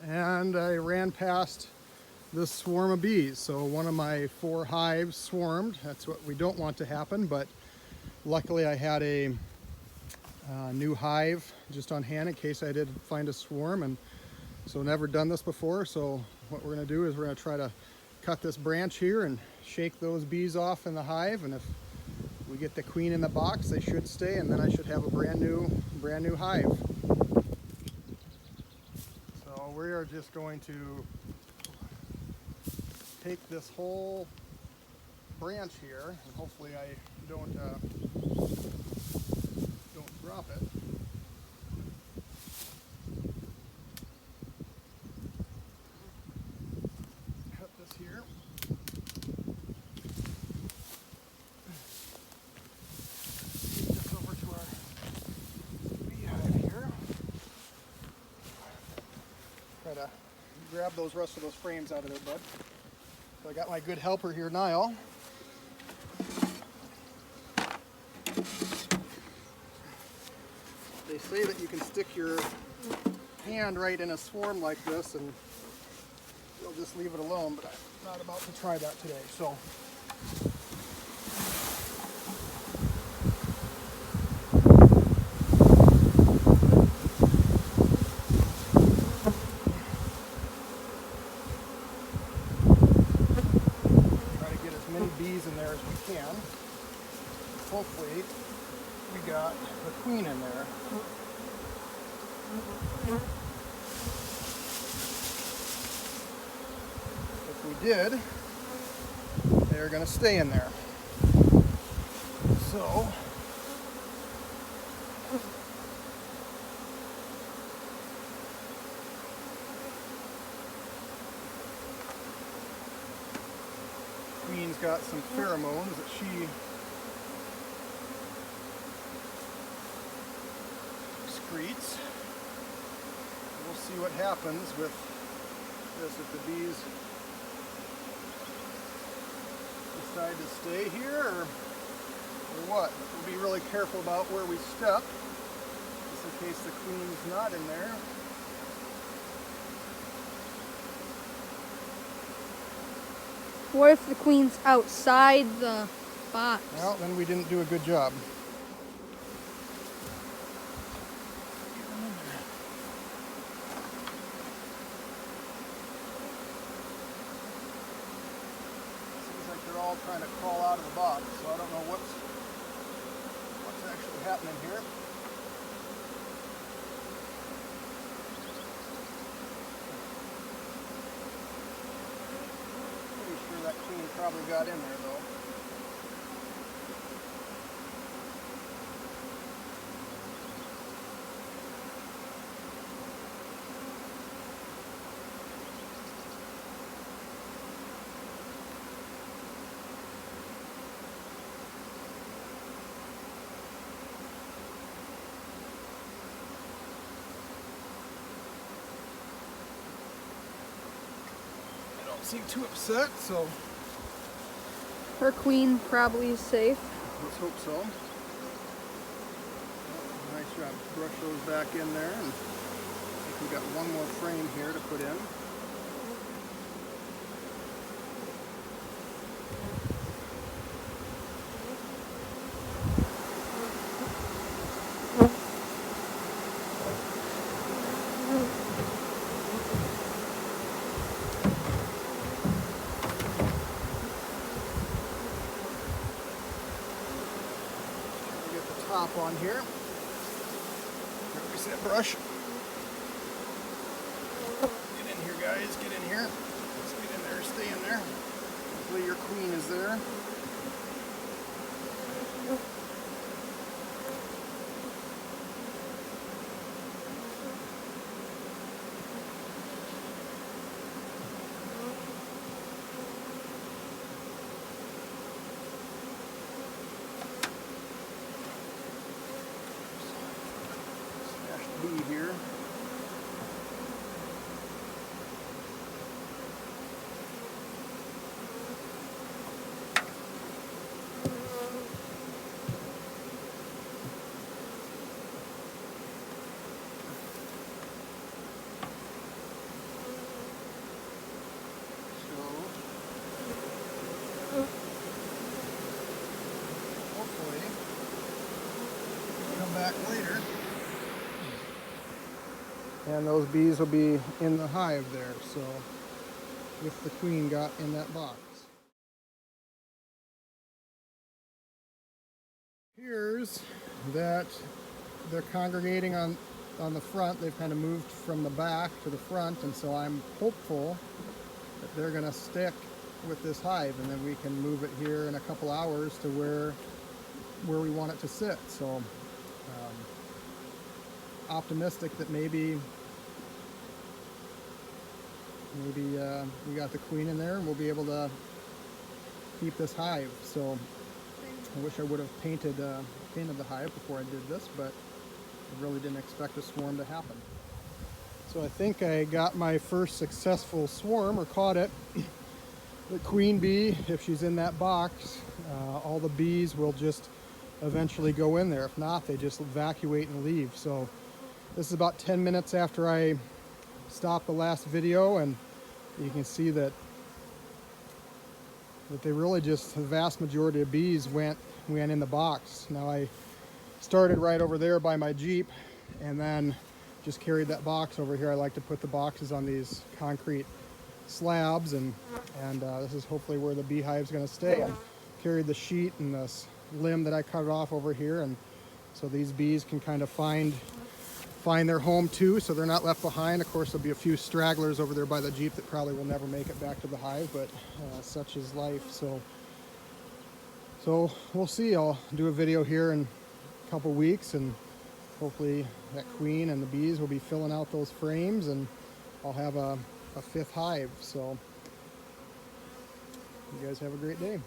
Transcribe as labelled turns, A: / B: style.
A: And I ran past this swarm of bees. So one of my 4 hives swarmed. That's what we don't want to happen, but luckily I had a new hive just on hand in case I did find a swarm, and so never done this before. So what we're going to do is we're going to try to cut this branch here and shake those bees off in the hive, and if we get the queen in the box, they should stay, and then I should have a brand new hive. So we are just going to take this whole branch here, and hopefully I don't drop it. Cut this here. Take this over to our beehive here. Try to grab those rest of those frames out of there, bud. So I got my good helper here, Niall. They say that you can stick your hand right in a swarm like this and you'll just leave it alone, but I'm not about to try that today. So try to get as many bees in there as we can. Hopefully we got the queen in there. If we did, they're going to stay in there. So queen's got some pheromones that she excretes. We'll see what happens with this if the bees decide to stay here or what. We'll be really careful about where we step, just in case the queen's not in there.
B: What if the queen's outside the box?
A: Well, then we didn't do a good job. Seems like they're all trying to crawl out of the box, so I don't know what's actually happening here. Pretty sure that queen probably got in there though. Seem too upset, so
B: Her queen probably is safe.
A: let's hope so. Nice job. Brush those back in there, and I think we got one more frame here to put in. Top on here. There's that brush. Get in here, guys. Get in here. Let's get in there. Stay in there. Hopefully your queen is there. Bee here. And those bees will be in the hive there, so if the queen got in that box. Appears that they're congregating on the front. They've kind of moved from the back to the front, and so I'm hopeful that they're going to stick with this hive, and then we can move it here in a couple hours to where we want it to sit. So optimistic that maybe we got the queen in there and we'll be able to keep this hive. So I wish I would have painted the hive before I did this, but I really didn't expect a swarm to happen. So I think I got my first successful swarm, or caught it. The queen bee, if she's in that box, all the bees will just eventually go in there. If not, they just evacuate and leave. So this is about 10 minutes after I stopped the last video, and you can see that they really just, the vast majority of bees went in the box. Now I started right over there by my Jeep and then just carried that box over here. I like to put the boxes on these concrete slabs, and this is hopefully where the beehive's going to stay. I carried the sheet and this limb that I cut off over here, and so these bees can kind of find their home too, so they're not left behind. Of course, there'll be a few stragglers over there by the Jeep that probably will never make it back to the hive, but such is life. So we'll see. I'll do a video here in a couple weeks, and hopefully that queen and the bees will be filling out those frames, and I'll have a fifth hive. So you guys have a great day.